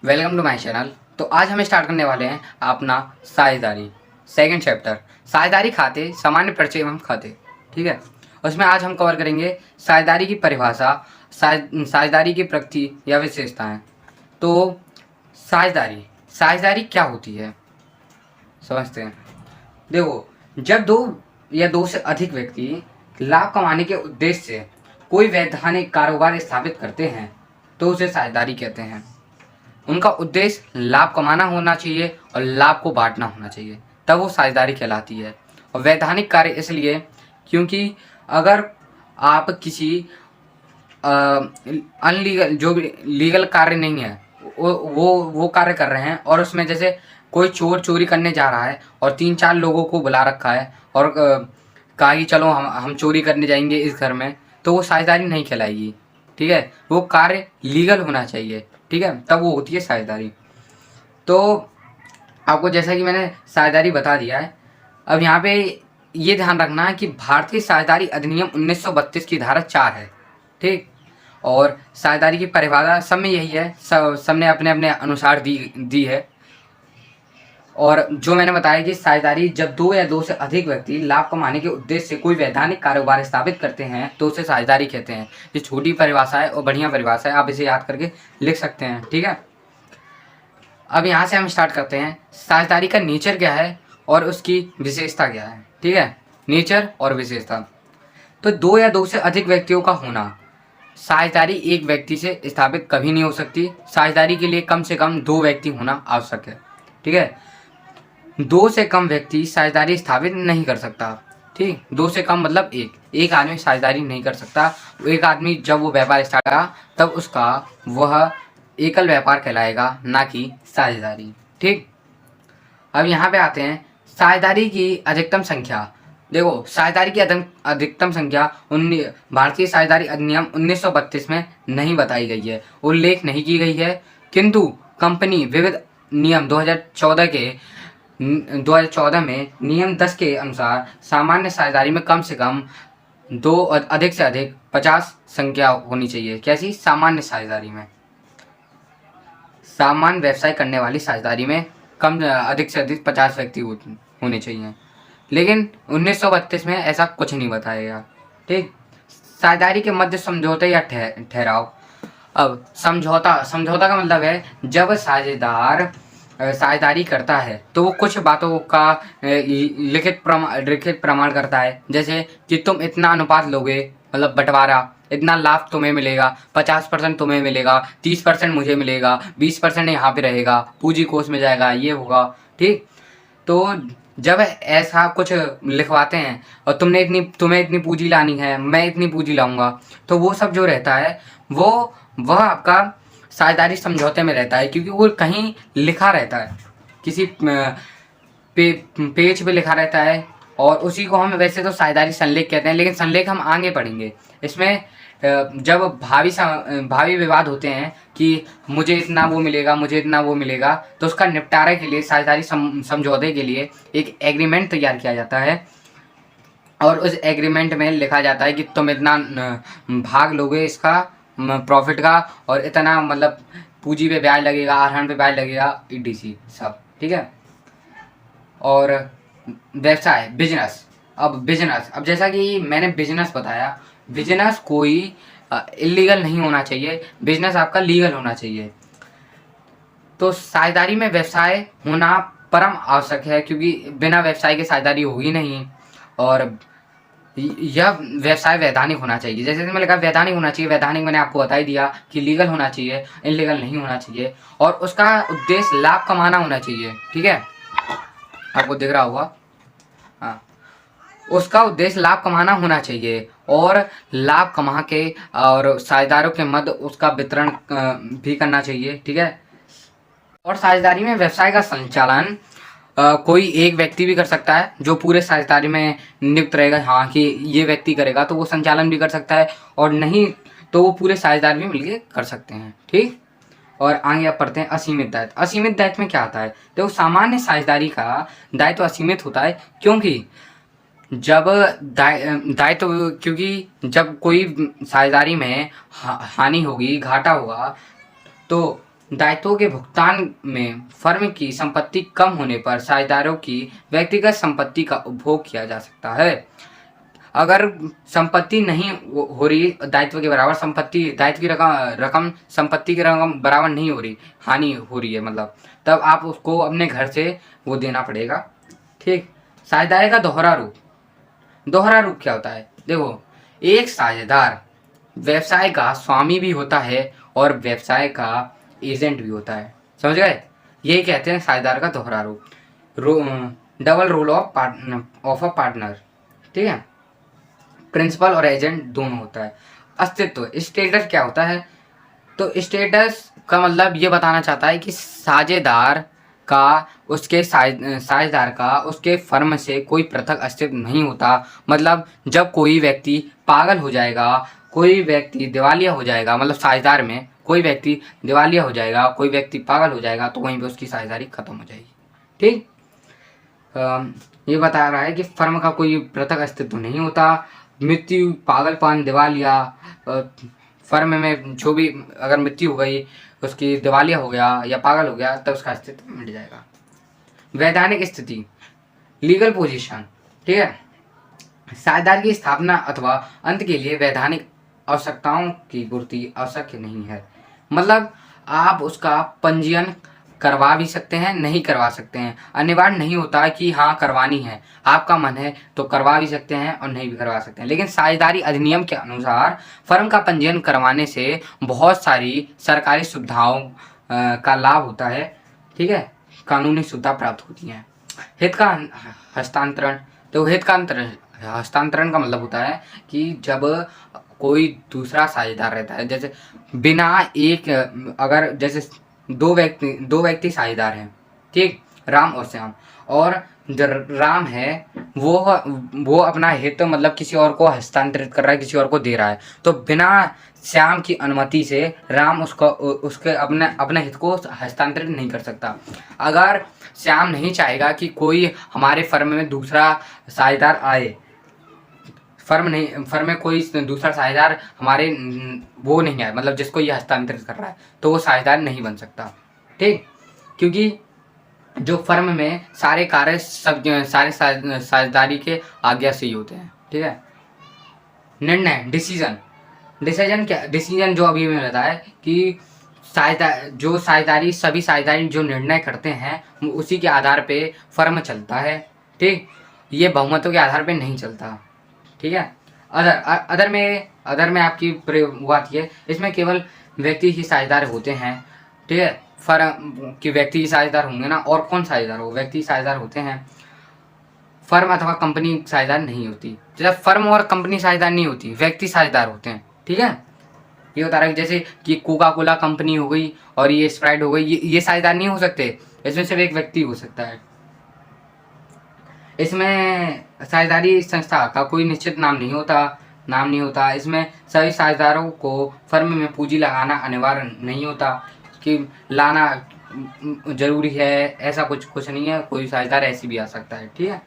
Welcome to my channel. तो आज हम स्टार्ट करने वाले हैं अपना साझेदारी सेकंड चैप्टर, साझेदारी खाते, सामान्य परिचय एवं खाते। ठीक है, उसमें आज हम कवर करेंगे साझेदारी की परिभाषा, साझेदारी की प्रकृति या विशेषताएं। तो साझेदारी साझेदारी क्या होती है समझते हैं। देखो, जब दो या दो से अधिक व्यक्ति लाभ कमाने के उद्देश्य से कोई वैधानिक कारोबार स्थापित करते हैं तो उसे साझेदारी कहते हैं। उनका उद्देश्य लाभ कमाना होना चाहिए और लाभ को बांटना होना चाहिए, तब वो साझेदारी कहलाती है। और वैधानिक कार्य इसलिए क्योंकि अगर आप किसी अनलीगल, जो भी लीगल कार्य नहीं है, वो कार्य कर रहे हैं और उसमें जैसे कोई चोर चोरी करने जा रहा है और 3-4 लोगों को बुला रखा है और कहा कि चलो हम चोरी करने जाएंगे इस घर में, तो वो साझेदारी नहीं कहलाएगी। ठीक है, वो कार्य लीगल होना चाहिए। ठीक है, तब वो होती है साझेदारी। तो आपको जैसा कि मैंने साझेदारी बता दिया है, अब यहाँ पे ये ध्यान रखना है कि भारतीय साझेदारी अधिनियम 1932 की धारा 4 है। ठीक, और साझेदारी की परिभाषा सब में यही है, सबने अपने अपने अनुसार दी है। और जो मैंने बताया कि साझेदारी जब दो या दो से अधिक व्यक्ति लाभ कमाने के उद्देश्य से कोई वैधानिक कारोबार स्थापित करते हैं तो उसे साझेदारी कहते हैं। ये छोटी परिभाषा है और बढ़िया परिभाषा है, आप इसे याद करके लिख सकते हैं। ठीक है, अब यहाँ से हम स्टार्ट करते हैं। साझेदारी का नेचर क्या है और उसकी विशेषता क्या है। ठीक है, नेचर और विशेषता। तो दो या दो से अधिक व्यक्तियों का होना, साझेदारी एक व्यक्ति से स्थापित कभी नहीं हो सकती। साझेदारी के लिए कम से कम 2 व्यक्ति होना आवश्यक है। ठीक है, 2 से कम व्यक्ति साझेदारी स्थापित नहीं कर सकता। ठीक, 2 से कम मतलब एक आदमी साझेदारी नहीं कर सकता। एक आदमी जब वो व्यापार स्टार्ट करेगा तब उसका वह एकल व्यापार कहलाएगा, ना कि साझेदारी। ठीक, अब यहाँ पे आते हैं साझेदारी की अधिकतम संख्या। देखो, साझेदारी की अधिकतम संख्या भारतीय साझेदारी अधिनियम 1932 में नहीं बताई गई है, उल्लेख नहीं की गई है, किंतु कंपनी विविध नियम 2014 में नियम 10 के अनुसार सामान्य साझेदारी में कम से कम 2 अधिक से अधिक 50 संख्या होनी चाहिए। कैसी? सामान्य साझेदारी में, सामान्य व्यवसाय करने वाली साझेदारी में अधिक से अधिक 50 व्यक्ति होने चाहिए। लेकिन 1932 में ऐसा कुछ नहीं बताया गया। ठीक, साझेदारी के मध्य समझौते या ठहराव। अब समझौता का मतलब है जब साझेदार साझेदारी करता है तो वो कुछ बातों का लिखित प्रमाण करता है, जैसे कि तुम इतना अनुपात लोगे, मतलब बंटवारा, इतना लाभ तुम्हें मिलेगा, 50% तुम्हें मिलेगा, 30% मुझे मिलेगा, 20% यहाँ पे रहेगा, पूंजी कोष में जाएगा, ये होगा। ठीक, तो जब ऐसा कुछ लिखवाते हैं और तुम्हें इतनी पूंजी लानी है, मैं इतनी पूंजी लाऊंगा, तो वो सब जो रहता है वह आपका साझेदारी समझौते में रहता है, क्योंकि वो कहीं लिखा रहता है, किसी पेज पे लिखा रहता है। और उसी को हम वैसे तो साझेदारी संलेख कहते हैं, लेकिन संलेख हम आगे पढ़ेंगे। इसमें जब भावी विवाद होते हैं कि मुझे इतना वो मिलेगा, मुझे इतना वो मिलेगा, तो उसका निपटारे के लिए साझेदारी समझौते के लिए एक एग्रीमेंट तैयार किया जाता है और उस एग्रीमेंट में लिखा जाता है कि तुम इतना भाग लोगे इसका प्रॉफिट का, और इतना मतलब पूंजी पे ब्याज लगेगा, आहरण पे ब्याज लगेगा, ईटीसी सब। ठीक है, और व्यवसाय, बिजनेस। अब जैसा कि मैंने बिजनेस बताया, बिजनेस कोई इलीगल नहीं होना चाहिए, बिजनेस आपका लीगल होना चाहिए। तो साझेदारी में व्यवसाय होना परम आवश्यक है, क्योंकि बिना व्यवसाय के साझेदारी होगी नहीं। और यह व्यवसाय वैधानिक होना चाहिए, जैसे मैंने कहा वैधानिक होना चाहिए। वैधानिक मैंने आपको बता ही दिया कि लीगल होना चाहिए, इलीगल नहीं होना चाहिए, और उसका उद्देश्य लाभ कमाना होना चाहिए। ठीक है, आपको दिख रहा होगा, हाँ, उसका उद्देश्य लाभ कमाना होना चाहिए, और लाभ कमा के और साझेदारों के मध्य उसका वितरण भी करना चाहिए। ठीक है, और साझेदारी में व्यवसाय का संचालन कोई एक व्यक्ति भी कर सकता है, जो पूरे साझेदारी में नियुक्त रहेगा, हाँ कि ये व्यक्ति करेगा, तो वो संचालन भी कर सकता है, और नहीं तो वो पूरे साझेदार भी मिलके कर सकते हैं। ठीक, और आगे आप पढ़ते हैं असीमित दायित्व। असीमित दायित्व में क्या आता है? तो सामान्य साझेदारी का दायित्व असीमित होता है, क्योंकि जब क्योंकि जब कोई साझेदारी में हानि होगी, घाटा होगा, तो दायित्वों के भुगतान में फर्म की संपत्ति कम होने पर साझेदारों की व्यक्तिगत संपत्ति का उपभोग किया जा सकता है। अगर संपत्ति नहीं हो रही दायित्व के बराबर, संपत्ति दायित्व की रकम संपत्ति की रकम बराबर नहीं हो रही, हानि हो रही है मतलब, तब आप उसको अपने घर से वो देना पड़ेगा। ठीक। साझेदारी का दोहरा रूप। दोहरा रूप क्या होता है? देखो, एक साझेदार व्यवसाय का स्वामी भी होता है और व्यवसाय का एजेंट भी होता है। समझ गए? यही कहते हैं साझेदार का दोहरा रूप। Double role of a partner. ठीक है। प्रिंसिपल और एजेंट दोनों होता है। अस्तित्व, स्टेटस क्या होता है? तो स्टेटस का मतलब ये बताना चाहता है कि साझेदार का साझेदार का उसके फर्म से कोई पृथक अस्तित्व नहीं होता। मतलब जब कोई व्यक्ति पागल हो जाएगा, कोई व्यक्ति दिवालिया हो जाएगा, मतलब साझेदार में कोई व्यक्ति दिवालिया हो जाएगा, कोई व्यक्ति पागल हो जाएगा, तो वहीं पे उसकी साझेदारी खत्म हो जाएगी। ठीक। ये बता रहा है कि फर्म का कोई पृथक अस्तित्व नहीं होता। मृत्यु, पागलपन, दिवालिया, फर्म में जो भी अगर मृत्यु हो गई, उसकी दिवालिया हो गया या पागल हो गया, तब उसका अस्तित्व मिट जाएगा। वैधानिक स्थिति, लीगल पोजीशन। ठीक है। साझेदारी की स्थापना अथवा अंत के लिए वैधानिक आवश्यकताओं की पूर्ति आवश्यक नहीं है। मतलब आप उसका पंजीयन करवा भी सकते हैं, नहीं करवा सकते हैं। अनिवार्य नहीं होता कि हाँ करवानी है, आपका मन है तो करवा भी सकते हैं और नहीं भी करवा सकते हैं। लेकिन साझेदारी अधिनियम के अनुसार फर्म का पंजीयन करवाने से बहुत सारी सरकारी सुविधाओं का लाभ होता है। ठीक है। कानूनी सुविधा प्राप्त होती है। हित का हस्तांतरण। तो हित का हस्तांतरण का मतलब होता है कि जब कोई दूसरा साझेदार रहता है, जैसे बिना एक, अगर जैसे दो व्यक्ति साझेदार हैं, ठीक, राम और श्याम, और जो राम है वो अपना हित मतलब किसी और को हस्तांतरित कर रहा है, किसी और को दे रहा है, तो बिना श्याम की अनुमति से राम उसके अपने हित को हस्तांतरित नहीं कर सकता। अगर श्याम नहीं चाहेगा कि कोई हमारे फर्म में दूसरा साझेदार आए, फर्म में कोई दूसरा साझेदार हमारे वो नहीं आए, मतलब जिसको ये हस्तांतरित कर रहा है, तो वो साझेदार नहीं बन सकता। ठीक। क्योंकि जो फर्म में सारे कार्य सारे साझेदारी के आज्ञा से ही होते हैं। ठीक है। निर्णय, डिसीजन क्या? डिसीजन जो अभी मैंने बताया कि साझेदारी सभी साझेदारी जो निर्णय करते हैं उसी के आधार पे फर्म चलता है। ठीक। ये बहुमतों के आधार पे नहीं चलता। ठीक है। अदर में आपकी वो आती है, इसमें केवल व्यक्ति ही साझेदार होते हैं। ठीक है। फर्म की व्यक्ति ही साझेदार होंगे ना, और कौन साझेदार हो? व्यक्ति साझेदार होते हैं। फर्म अथवा कंपनी साझेदार नहीं होती। जब फर्म और कंपनी साझेदार नहीं होती, व्यक्ति साझेदार होते हैं। ठीक है। ये बता रहा है जैसे कि कोका कोला कंपनी हो गई और ये स्प्राइट हो गई, ये साझेदार नहीं हो सकते, इसमें सिर्फ एक व्यक्ति हो सकता है। इसमें साझेदारी संस्था का कोई निश्चित नाम नहीं होता। इसमें सभी साझेदारों को फर्म में पूंजी लगाना अनिवार्य नहीं होता कि लाना जरूरी है, ऐसा कुछ नहीं है। कोई साझेदार ऐसी भी आ सकता है। ठीक है।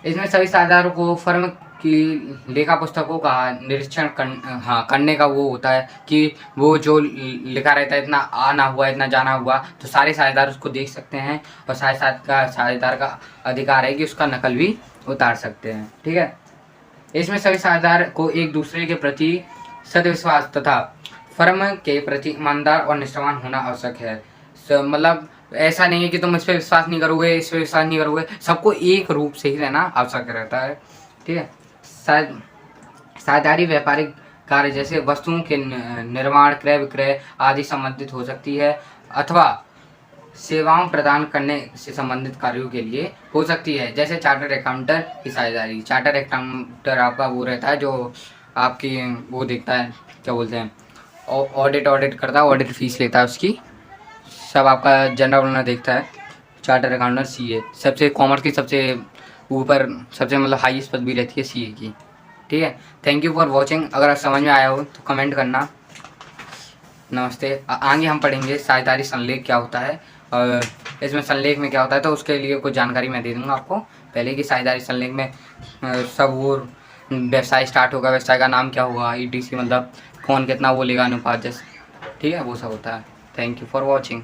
इसमें सभी साझेदारों को फर्म की लेखा पुस्तकों का निरीक्षण करने का वो होता है कि वो जो लिखा रहता है, इतना आना हुआ, इतना जाना हुआ, तो सारे साझेदार उसको देख सकते हैं और साझेदार का अधिकार है कि उसका नकल भी उतार सकते हैं। ठीक है। इसमें सभी साझेदार को एक दूसरे के प्रति सदविश्वास तथा फर्म के प्रति ईमानदार और निष्ठावान होना आवश्यक है। मतलब ऐसा नहीं है कि तुम इस पर विश्वास नहीं करोगे, इस पर विश्वास नहीं करोगे, सबको एक रूप से ही रहना आवश्यक रहता है। ठीक है। साझेदारी व्यापारिक कार्य जैसे वस्तुओं के निर्माण, क्रय विक्रय आदि संबंधित हो सकती है, अथवा सेवाओं प्रदान करने से संबंधित कार्यों के लिए हो सकती है। जैसे चार्टर्ड अकाउंटर की साझेदारी। चार्टर्ड अकाउंटर आपका वो रहता है जो आपकी वो देखता है, क्या बोलते हैं, ऑडिट करता है, ऑडिट फीस लेता है उसकी, सब आपका जनरल ओनर देखता है। चार्टर्ड अकाउंटेंट सीए, सबसे कॉमर्स की सबसे ऊपर, सबसे मतलब हाईएस्ट पदवी रहती है सीए की। ठीक है। Thank you for watching. अगर आप समझ में आया हो तो कमेंट करना। नमस्ते। आगे हम पढ़ेंगे साझेदारी संलेख क्या होता है और इसमें संलेख में क्या होता है, तो उसके लिए कुछ जानकारी मैं दे दूँगा आपको पहले कि साझेदारी संलेख में सब वो व्यवसाय स्टार्ट होगा, व्यवसाय का नाम क्या होगा, ETC, मतलब कौन कितना वो लेगा अनुपात जैसे। ठीक है। वो सब होता है। Thank you for watching.